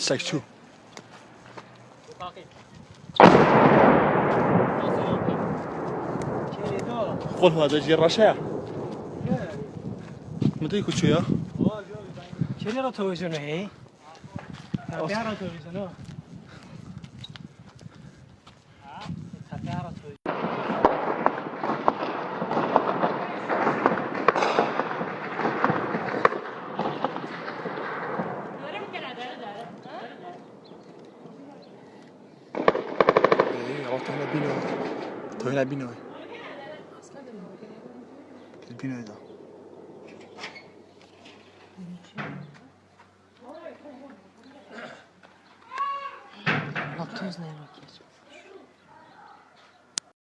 6-2. قول هذا جرة شيء متى يكون شو يا چلی را تویشونه هی؟ تپه را تویشونه تپه را تویشونه تو هنا بينو البينو ده Laptooz ne var?